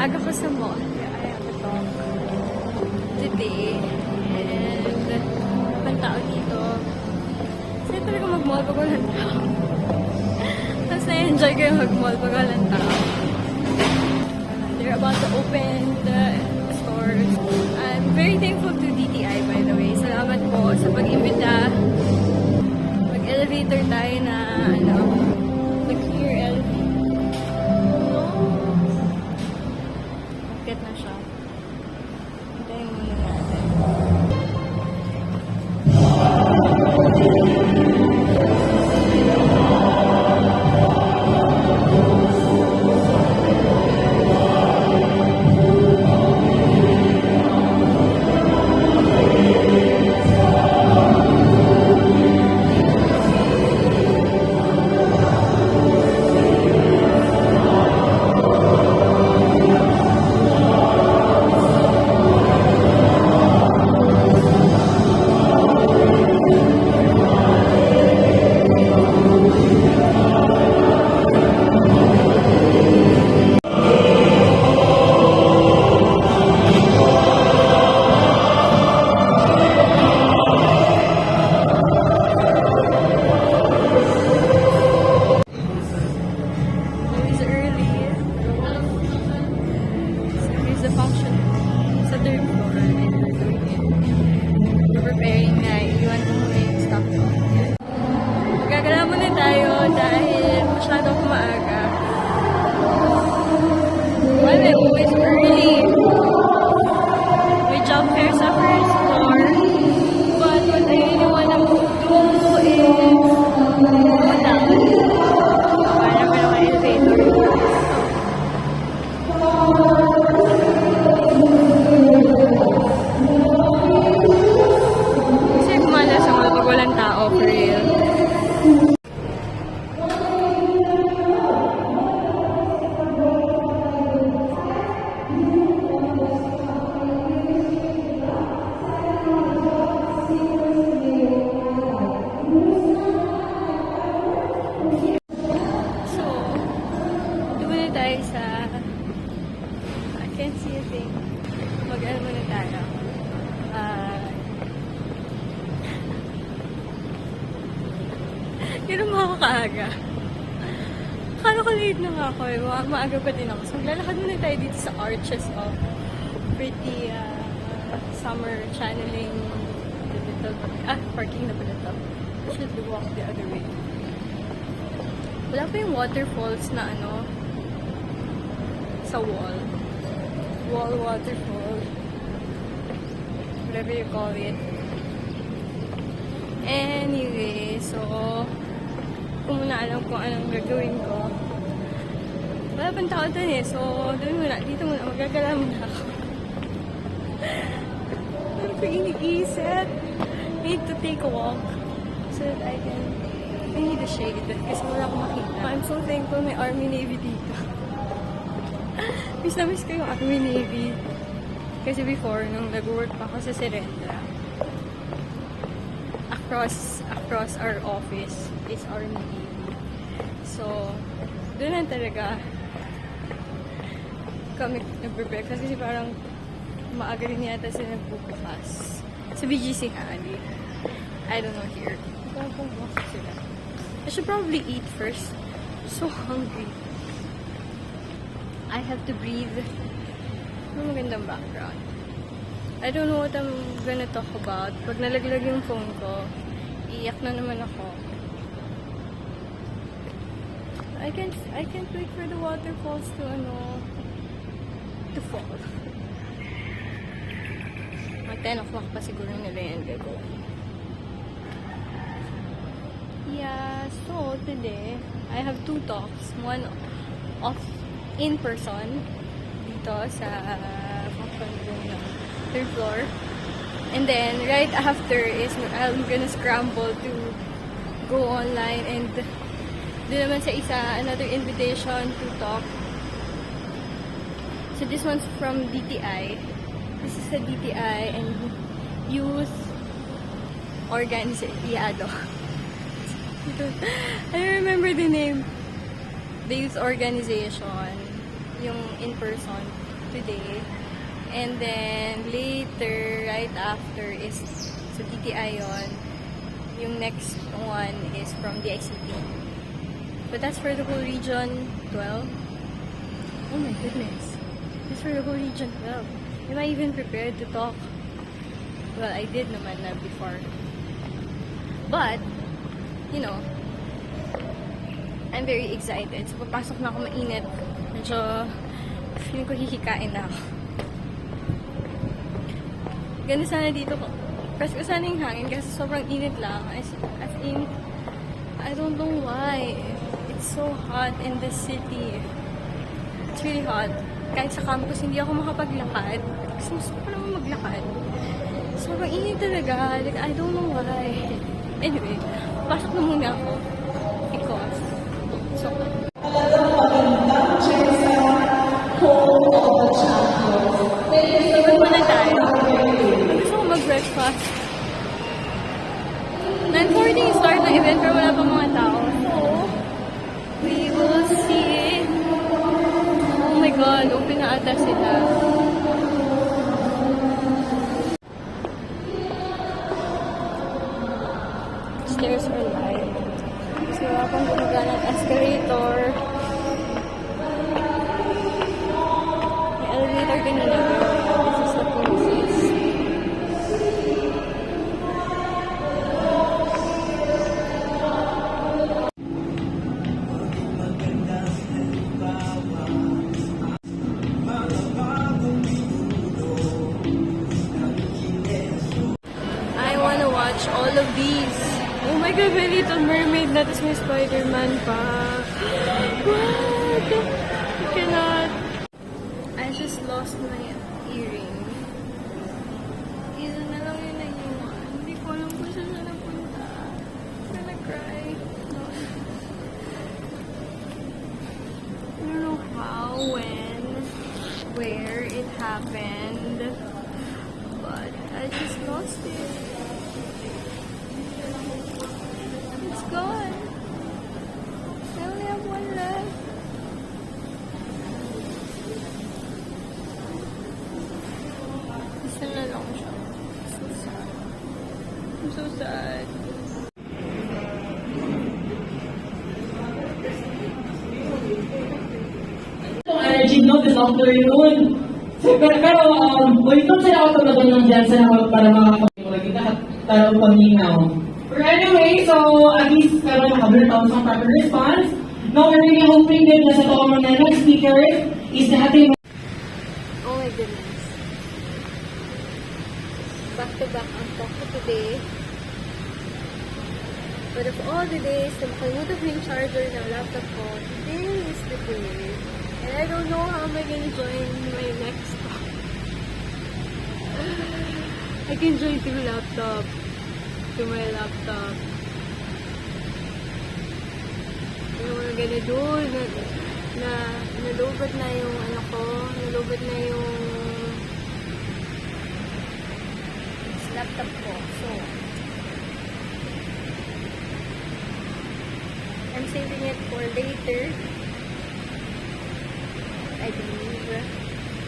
Aga ko sa mall. Kaya I have a talk today. And ibang tao dito. Kasi talaga mag-mall pag walang tao. Tapos na-enjoy ko yung mag-mall pag walang tao. They're about to open the stores. I'm very thankful to DTI, by the way. Salamat po sa pag-imbita. Mag-elevator tayo na, mag-clear elevator. Bakit na siya? Hintayin muna natin. It's early. So here's the function sa third floor. We're preparing na iwan ko muna yung stuff ko. Magagala muna tayo dahil masyado ako maaga. Well, I'm always early. May job fair sa first floor. But what I really wanna do is go down. Para meron ka elevator. Kasi kumala sa mga pag walang tao, for real. So, doon na tayo sa... I can't see a thing. Mag-ano muna tayo. Yun ang makakaaga. Akala ko late na nga ako eh. Maaga pa din ako. So, maglalakad muna tayo dito sa arches of pretty summer channeling little... parking na pala ito. Should we walk the other way? Wala pa yung waterfalls na sa wall. Wall waterfall. Whatever you call it. Anyway, so kung muna alam kung anong gagawin ko. Wala pang tao dun eh. So, doon muna. Dito muna. Magagala muna ako. Ano ko iniisip? Need to take a walk so that I need a shade kasi wala akong makita. I'm so thankful may Army Navy dito. Miss na miss ko yung Army Navy. Kasi before, nung nag-work pa ako sa Serendra, across our office is Army Navy. So, doon lang talaga kami nag-breakfast kasi parang maaga rin yata sila nagbubukas. Sa BGC Ali. I don't know here. Sila. I should probably eat first. I'm so hungry. I have to breathe. Ano magandang background. I don't know what I'm gonna talk about. Pag nalaglag yung phone ko, iiyak na naman ako. I can't wait for the waterfalls to fall. Mga 10 o'clock pa siguro nila yan gagawin. Yeah, so today, I have 2 talks. One in person dito sa function room ng 3rd floor. And then, right after is I'm gonna scramble to go online and doon naman sa isa, another invitation to talk. So this one's from DTI. This is a DTI and youth organization. I don't remember the name. The youth organization, yung in-person. today. And then, later, right after is sa DTI yun. Yung next one is from DICT. But that's for the whole region 12. Oh my goodness. That's for the whole region 12. Am I even prepared to talk? Well, I did naman na before. But, you know, I'm very excited. So, papasok na ako mainit. Medyo, feeling ko hihikain na ako. Ganda sana dito ko. Kasi sana yung hangin kasi sobrang init lang. As in, I don't know why. It's so hot in this city. It's really hot. Kahit sa campus, hindi ako makapaglakad. Kasi gusto ko naman maglakad. Sobrang init talaga. Like, I don't know why. Anyway, pasok na muna ako. Because, so, sabon muna tayo. Gusto ko mag-breakfast. 9:40 yung start ng event pero wala pa mga tao. So, we will see. Oh my God, open na ata sila. Stairs are light. So, wala pang gumagana ng escalator. May elevator kanina pero this is the process. I wanna watch all of these. Oh my God, may Little Mermaid na, tapos may Spider-Man pa. What? I cannot. I just lost my earring. Isa na lang yung naiwan. Hindi ko alam kung saan na napunta. I'm gonna cry. No. I don't know how, when, where it happened. But I just lost it. It's gone. I only have one left. Isa na lang siya. So sad. I'm so sad. Itong energy no this afternoon. So, pero walitong sila ako talaga ng Jansen ako para makakapagpagin lahat taro paminaw. But anyway, so at least pero nakabalik ako sa proper response. Now we're really hoping that nasa to ang mga next speaker is the happy. Oh my goodness. Back to back ang talk ko today. But of all the days na makalimutan ko yung charger ng laptop ko, today is the day. And I don't know how am I gonna join my next talk. I can join through laptop. To my laptop. Ano mo gonna do? Nalubad na yung ano ko. Nalubad na yung laptop ko. So, I'm saving it for later. I believe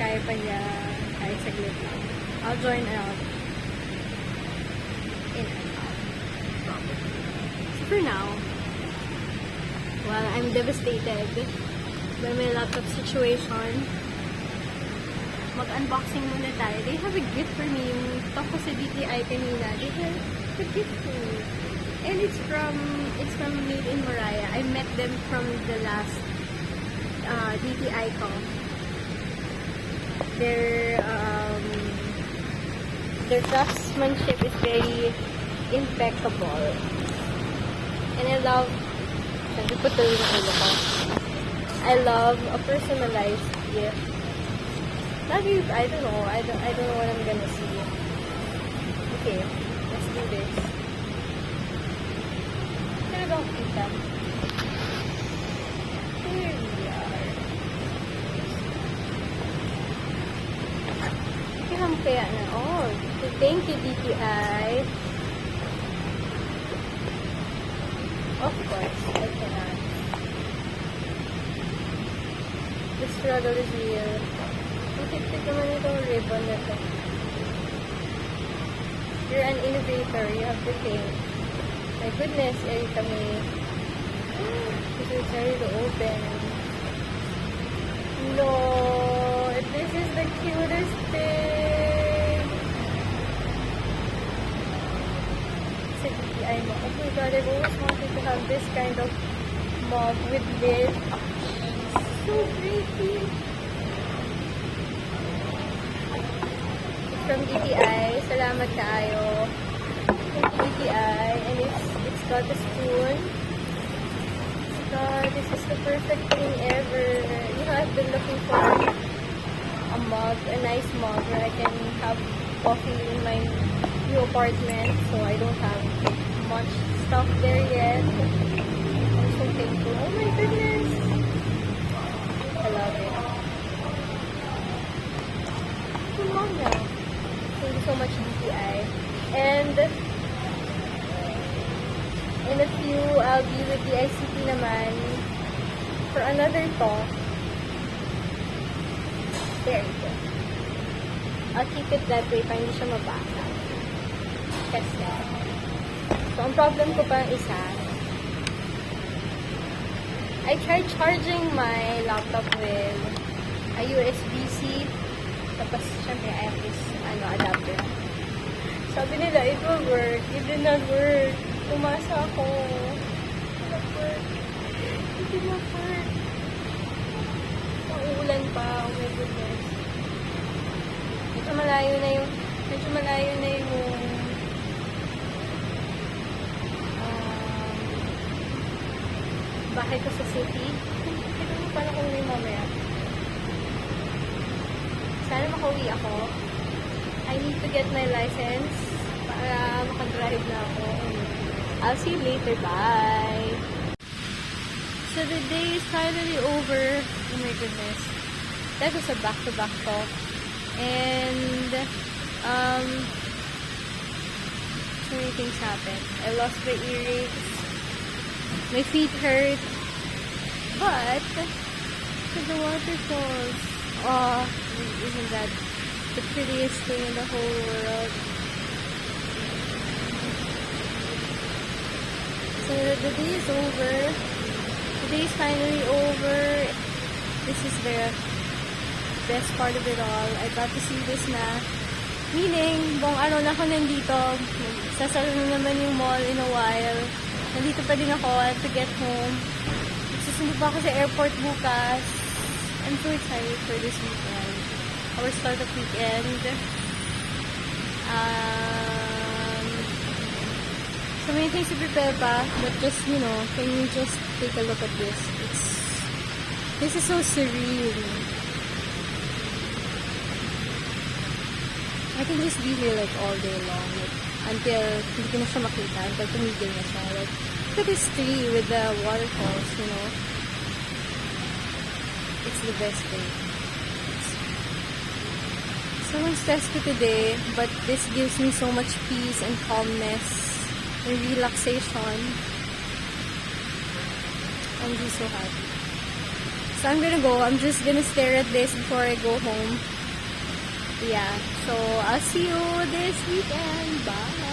kaya pa niya kahit saglit lang. I'll join out. In and out. So for now, well, I'm devastated by my laptop situation. Mag-unboxing muna tayo. They have a gift for me. Yung talk ko sa DTI kanina. They have a gift for me. And it's from Made in Moraya. I met them from the last DTI ko. Their craftsmanship is very impeccable. And I love a personalized gift. I don't know what I'm gonna see. Okay, let's do this. Talagang kita. Here we are. Kaya na. Oh, thank you, DTI. Of course, I cannot. The struggle is real. Tiktik naman itong ribbon na to. You're an innovator. You have to think. My goodness, Erika May. This is ready to open. No, this is the cutest thing. Sa DTI mo. Oh my god, I've always wanted to have this kind of mug with lid. So pretty. It's from DTI. Salamat kaayo. DTI. And it's got a spoon. God, this is the perfect thing ever. You know, I've been looking for a mug, a nice mug where I can have coffee in my new apartment. So I don't have much stuff there yet. I'm so thankful. Oh my goodness. I love it. Come on now. Thank you so much, DTI. And in a few, I'll be with the ICT naman for another talk. There you go. I'll keep it that way para hindi siya mabasa. Kasi. So, ang problem ko pa isa, I tried charging my laptop with a USB-C. Tapos, syempre, I have this adapter. Sabi nila, it will work. It did not work. Pumasa ako. It did not work. It did not work. Uulan pa. Oh my goodness. Medyo malayo na yung bahay ko sa city. Tignan mo paano kung uwi mamaya. Sana makauwi ako. I need to get my license para makadrive na ako. I'll see you later. Bye! So the day is finally over. Oh my goodness. That was a back-to-back talk. And, so many things happened. I lost my earrings. My feet hurt. But, to the waterfalls. Oh, isn't that the prettiest thing in the whole world? So the day is over. The day is finally over. This is the best part of it all. I got to see this na. Meaning, buong araw na ako nandito. Sasara na naman yung mall in a while. Nandito pa din ako. I have to get home. Susunod pa ako sa airport bukas. I'm so excited for this weekend. Our start of weekend. So many things to prepare pa, but just, you know, can you just take a look at this? This is so serene. I can just be here like all day long, like, until hindi ko na siya makita, until tumigil na siya. Like, look at this tree with the waterfalls, you know. It's the best thing. Someone stressed me today, but this gives me so much peace and calmness and relaxation. I'm just so happy. So I'm gonna go. I'm just gonna stare at this before I go home. Yeah. So I'll see you this weekend. Bye.